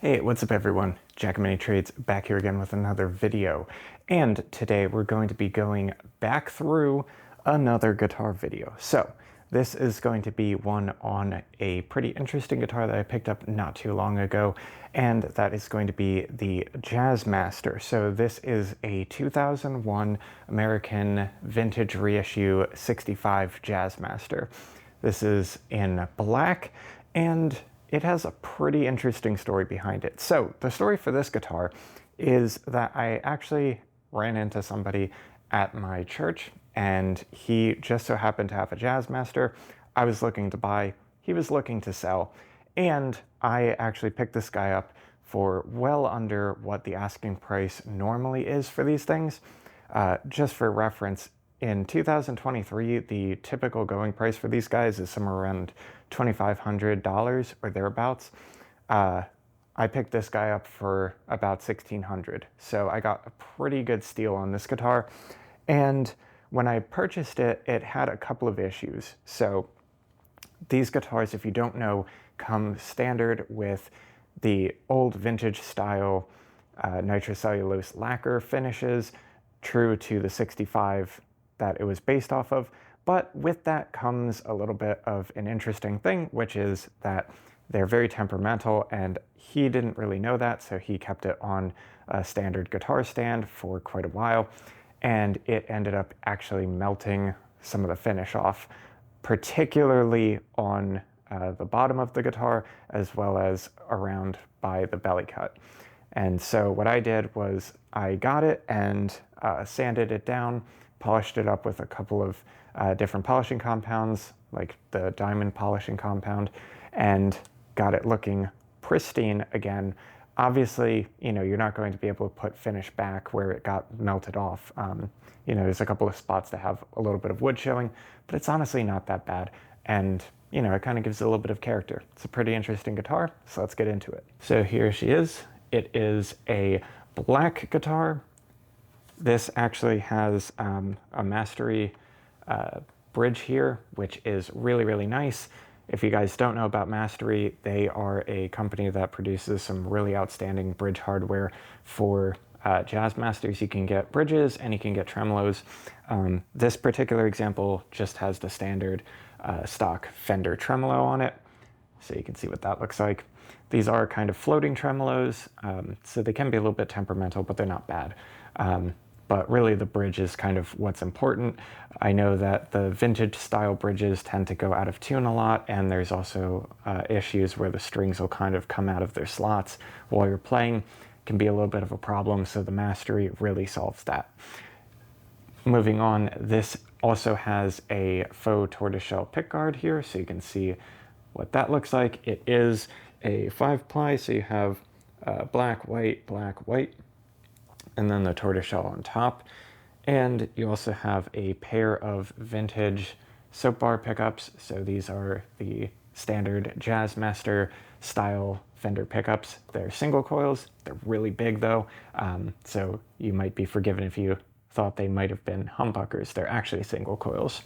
Hey, what's up everyone? Jack of Many Trades back here again with another video. And today we're going to be going back through another guitar video. So this is going to be one on a pretty interesting guitar that I picked up not too long ago, and that is going to be the Jazzmaster. So this is a 2001 American Vintage Reissue 65 Jazzmaster. This is in black, and it has a pretty interesting story behind it. So the story for this guitar is that I actually ran into somebody at my church, and he just so happened to have a Jazzmaster. I was looking to buy, he was looking to sell, and I actually picked this guy up for well under what the asking price normally is for these things. Just for reference, in 2023, the typical going price for these guys is somewhere around $2,500 or thereabouts. I picked this guy up for about $1,600, so I got a pretty good steal on this guitar. And when I purchased it, it had a couple of issues. So these guitars, if you don't know, come standard with the old vintage style nitrocellulose lacquer finishes, true to the 65 that it was based off of. But with that comes a little bit of an interesting thing, which is that they're very temperamental, and he didn't really know that, so he kept it on a standard guitar stand for quite a while, and it ended up actually melting some of the finish off, particularly on the bottom of the guitar, as well as around by the belly cut. And so what I did was I got it and sanded it down, polished it up with a couple of different polishing compounds, like the diamond polishing compound, and got it looking pristine again. Obviously, you know, you're not going to be able to put finish back where it got melted off. You know, there's a couple of spots that have a little bit of wood showing, but it's honestly not that bad. And, you know, it kind of gives it a little bit of character. It's a pretty interesting guitar, so let's get into it. So here she is. It is a black guitar. This actually has a mastery bridge here, which is really, really nice. If you guys don't know about Mastery, they are a company that produces some really outstanding bridge hardware for Jazzmasters. You can get bridges and you can get tremolos. This particular example just has the standard stock Fender tremolo on it, so you can see what that looks like. These are kind of floating tremolos, so they can be a little bit temperamental, but they're not bad. But really the bridge is kind of what's important. I know that the vintage style bridges tend to go out of tune a lot, and there's also issues where the strings will kind of come out of their slots while you're playing. Can be a little bit of a problem, so the Mastery really solves that. Moving on, this also has a faux tortoiseshell pickguard here, so you can see what that looks like. It is a 5-ply, so you have black, white, and then the tortoiseshell on top. And you also have a pair of vintage soap bar pickups. So these are the standard Jazzmaster style Fender pickups. They're single coils. They're really big though. So you might be forgiven if you thought they might have been humbuckers. They're actually single coils.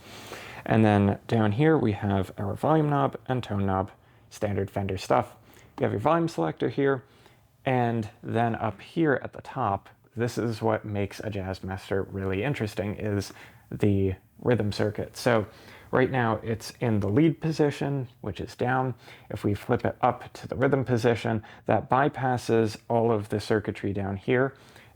And then down here we have our volume knob and tone knob, standard Fender stuff. You have your volume selector here. And then up here at the top, this is what makes a Jazzmaster really interesting, is the rhythm circuit. So right now it's in the lead position, which is down. If we flip it up to the rhythm position, that bypasses all of the circuitry down here.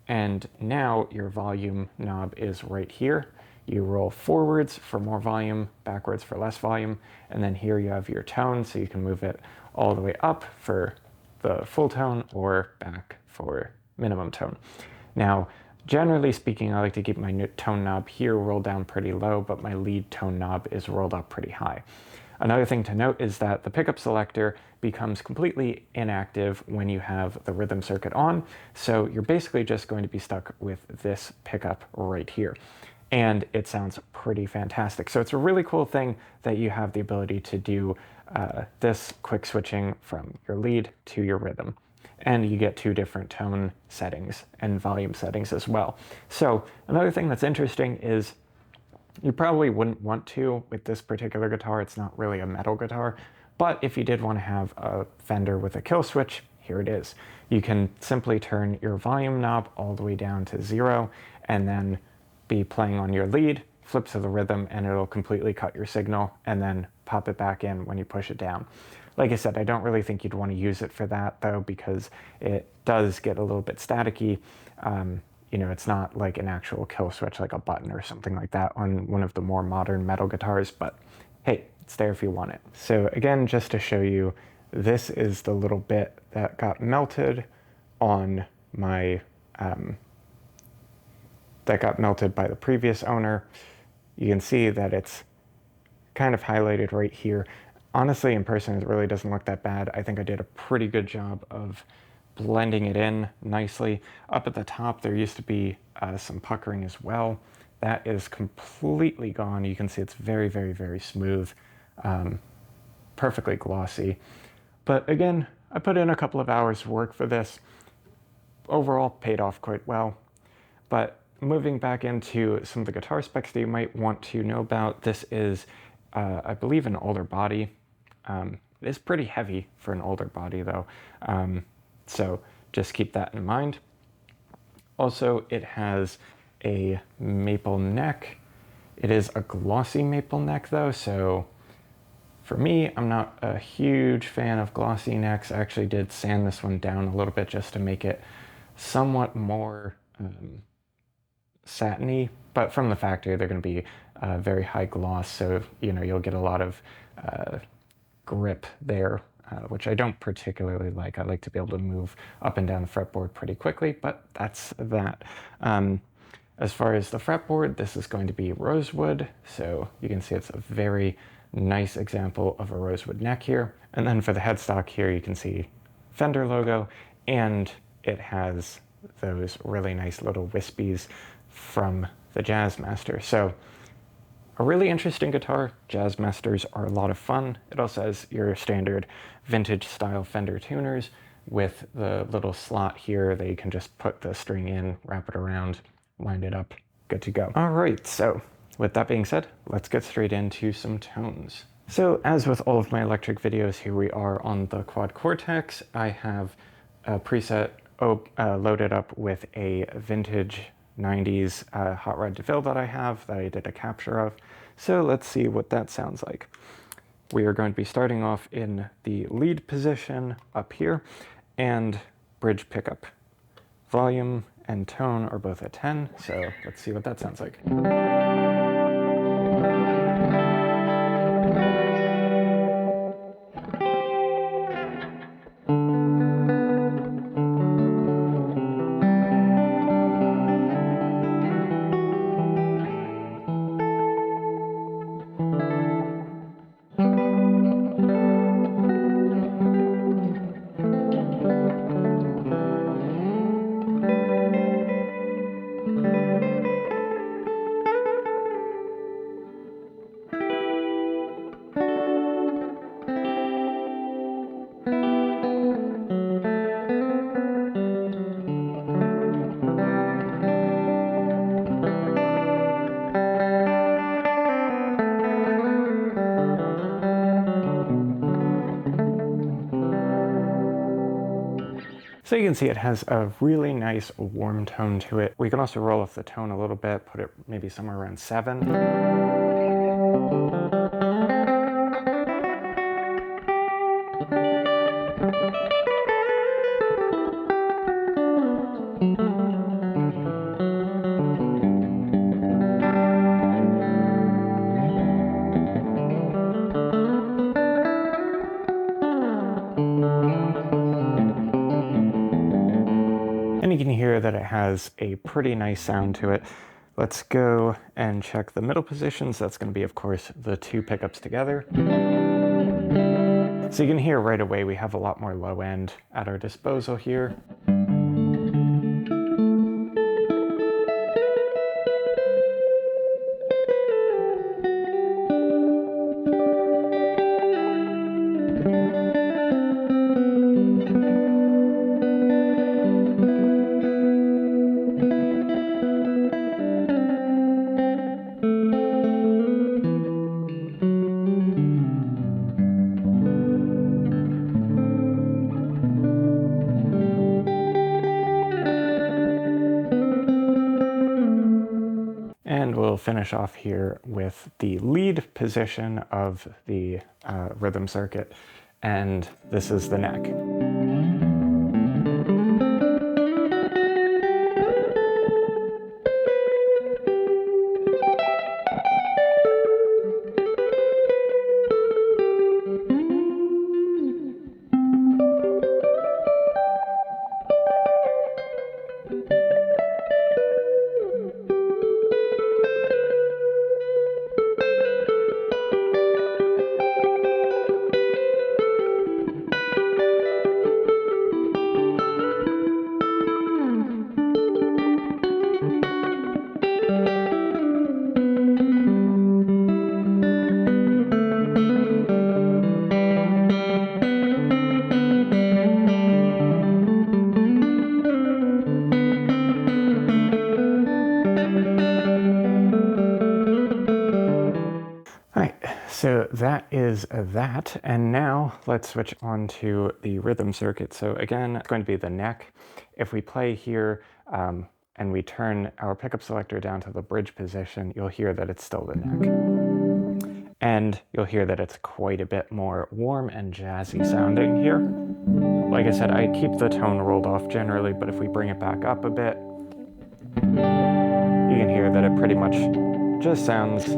And now your volume knob is right here. You roll forwards for more volume, backwards for less volume. And then here you have your tone, so you can move it all the way up for the full tone or back for minimum tone. Now, generally speaking, I like to keep my tone knob here rolled down pretty low, but my lead tone knob is rolled up pretty high. Another thing to note is that the pickup selector becomes completely inactive when you have the rhythm circuit on, so you're basically just going to be stuck with this pickup right here. And it sounds pretty fantastic. So it's a really cool thing that you have the ability to do this quick switching from your lead to your rhythm. And you get 2 different tone settings and volume settings as well. So another thing that's interesting is you probably wouldn't want to with this particular guitar. It's not really a metal guitar, but if you did want to have a Fender with a kill switch here it is. You can simply turn your volume knob all the way down to 0 and then be playing on your lead, flip to the rhythm, and it'll completely cut your signal and then pop it back in when you push it down. Like I said, I don't really think you'd want to use it for that though, because it does get a little bit staticky. You know, it's not like an actual kill switch like a button or something like that on one of the more modern metal guitars, but hey, it's there if you want it. So again, just to show you, this is the little bit that got melted on my, that got melted by the previous owner. You can see that it's kind of highlighted right here. Honestly, in person, it really doesn't look that bad. I think I did a pretty good job of blending it in nicely. Up at the top, there used to be some puckering as well. That is completely gone. You can see it's very, very, very smooth, perfectly glossy. But again, I put in a couple of hours of work for this. Overall, paid off quite well. But moving back into some of the guitar specs that you might want to know about, this is, I believe, an Alder body. It is pretty heavy for an Alder body though, so just keep that in mind. Also, it has a maple neck. It is a glossy maple neck though, so for me, I'm not a huge fan of glossy necks. I actually did sand this one down a little bit just to make it somewhat more satiny, but from the factory they're going to be very high gloss, so you know you'll get a lot of grip there, which I don't particularly like. I like to be able to move up and down the fretboard pretty quickly, but that's that. As far as the fretboard, this is going to be Rosewood, so you can see it's a very nice example of a Rosewood neck here. And then for the headstock here, you can see Fender logo, and it has those really nice little wispies from the Jazzmaster. So a really interesting guitar. Jazzmasters are a lot of fun. It also has your standard vintage style Fender tuners with the little slot here that you can just put the string in, wrap it around, wind it up, good to go. All right, so with that being said, let's get straight into some tones. So as with all of my electric videos, here we are on the Quad Cortex. I have a preset loaded up with a vintage 90s Hot Rod DeVille that I have that I did a capture of. So let's see what that sounds like. We are going to be starting off in the lead position up here, and bridge pickup. Volume and tone are both at 10, so let's see what that sounds like. So you can see it has a really nice warm tone to it. We can also roll off the tone a little bit, put it maybe somewhere around 7. And you can hear that it has a pretty nice sound to it. Let's go and check the middle positions. That's going to be, of course, the two pickups together. So you can hear right away we have a lot more low end at our disposal here. finish off here with the lead position of the rhythm circuit, and this is the neck. So that is that, and now let's switch on to the rhythm circuit. So again, it's going to be the neck. If we play here and we turn our pickup selector down to the bridge position, you'll hear that it's still the neck. And you'll hear that it's quite a bit more warm and jazzy sounding here. Like I said, I keep the tone rolled off generally, but if we bring it back up a bit, you can hear that it pretty much just sounds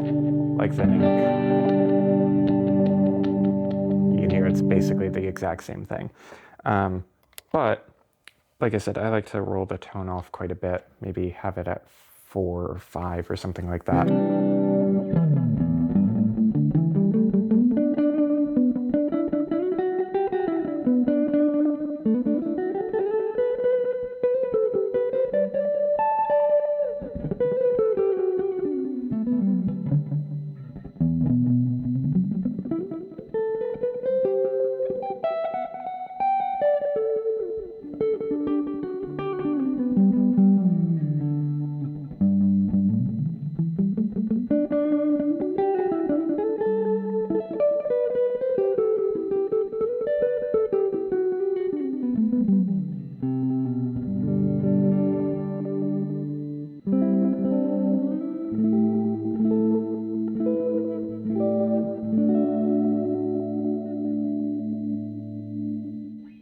like the neck. It's basically the exact same thing. But like I said, I like to roll the tone off quite a bit, maybe have it at 4 or 5 or something like that.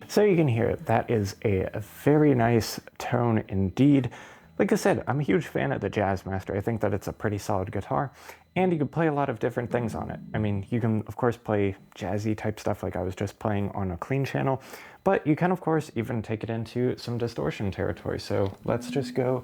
So you can hear that is a very nice tone indeed. Like I said, I'm a huge fan of the Jazzmaster. I think that it's a pretty solid guitar, and you can play a lot of different things on it. I mean, you can of course play jazzy type stuff like I was just playing on a clean channel, but you can of course even take it into some distortion territory. So let's just go.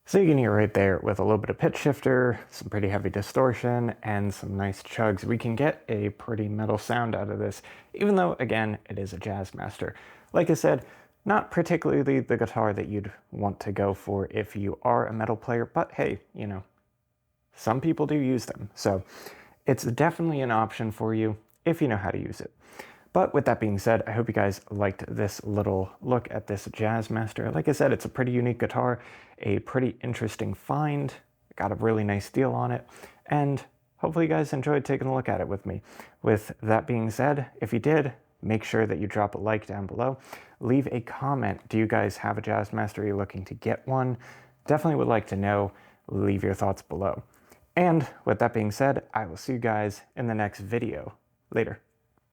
So you can hear right there with a little bit of pitch shifter, some pretty heavy distortion, and some nice chugs, we can get a pretty metal sound out of this, even though, again, it is a Jazzmaster. Like I said, not particularly the guitar that you'd want to go for if you are a metal player, but hey, you know, some people do use them. So it's definitely an option for you if you know how to use it. But with that being said, I hope you guys liked this little look at this Jazzmaster. Like I said, it's a pretty unique guitar, a pretty interesting find, got a really nice deal on it, and hopefully you guys enjoyed taking a look at it with me. With that being said, if you did, make sure that you drop a like down below. Leave a comment. Do you guys have a Jazzmaster? Are you looking to get one? Definitely would like to know. Leave your thoughts below. And with that being said, I will see you guys in the next video. Later.